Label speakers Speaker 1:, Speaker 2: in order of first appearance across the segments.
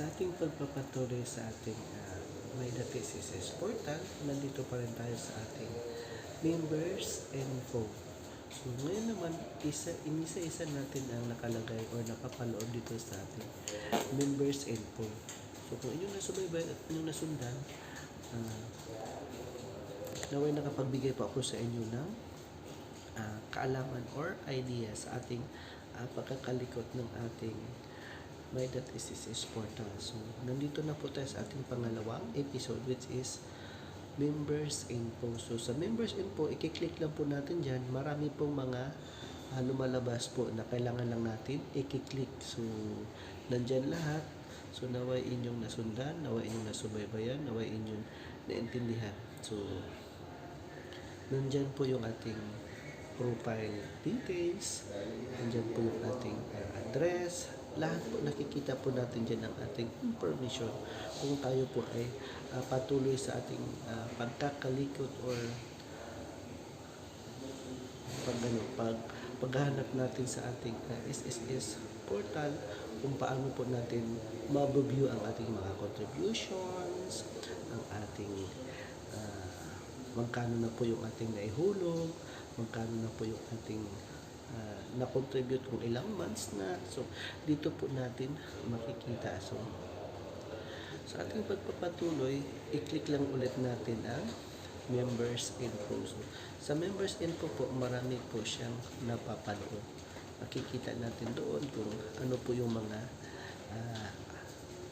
Speaker 1: Sa ating pagpapatuloy sa ating Maida TCSS portal, nandito pa rin tayo sa ating members info. So ngayon naman, inisa-isa natin ang nakalagay or nakapalood dito sa ating members info. So kung inyong nasubaybay at inyong nasundan, naway nakapagbigay po ako sa inyo ng kaalaman or idea sa ating pagkakalikot ng ating My.SSS portal. So, nandito na po tayo sa ating pangalawang episode, which is Members Info. So, sa Members Info, i-click lang po natin dyan. Marami pong mga lumalabas po na kailangan lang natin i-click. So, nandyan lahat. So, naway inyong nasundan, naway inyong nasubaybayan, naway inyong naintindihan. So, nandyan po yung ating profile details, nandyan po yung ating address, lahat po nakikita po natin dyan ang ating information kung tayo po ay patuloy sa ating pagkakalikot or paghahanap natin sa ating SSS portal, kung paano po natin ma-view ang ating mga contributions, ang ating magkano na po yung ating naihulog, magkano na po yung ating na-contribute kung ilang months na. So, dito po natin makikita. So, sa ating pagpapatuloy, i-click lang ulit natin ang members info. So, sa members info po, marami po siyang napapanood. Makikita natin doon kung ano po yung mga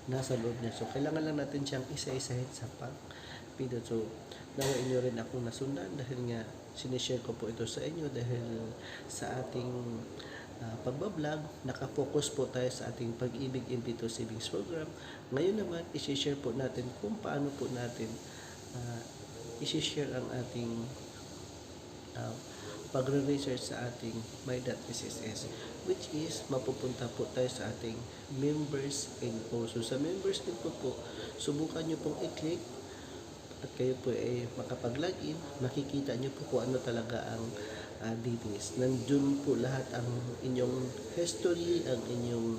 Speaker 1: nasa loob niya. So, kailangan lang natin siyang isa-isahin sa pag-video. So, nawain nyo rin akong nasundan dahil nga sinishare ko po ito sa inyo dahil sa ating pagbablog, nakafocus po tayo sa ating Pag-ibig MP2 Savings Program. Ngayon naman, isishare po natin kung paano po natin isishare ang ating pagre-research sa ating My.SSS, which is mapupunta po tayo sa ating members info. So sa members info po, subukan nyo pong i-click at kayo po ay makapag-login, makikita nyo po kung ano talaga ang details. Nandun po lahat ang inyong history, ang inyong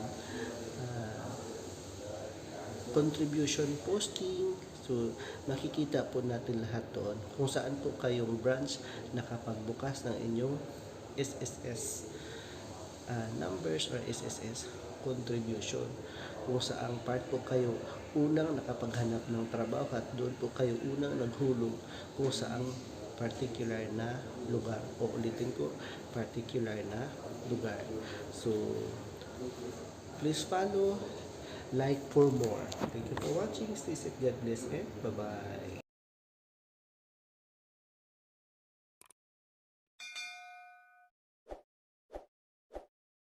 Speaker 1: contribution posting. So, makikita po natin lahat doon kung saan po kayong branch nakapagbukas ng inyong SSS numbers or SSS contribution. Kung saan part po kayo unang nakapaghanap ng trabaho at doon po kayo unang naghulog kung saan particular na lugar. O ulitin ko, particular na lugar. So, please follow, like for more. Thank you for watching. Stay safe, God bless, and bye-bye.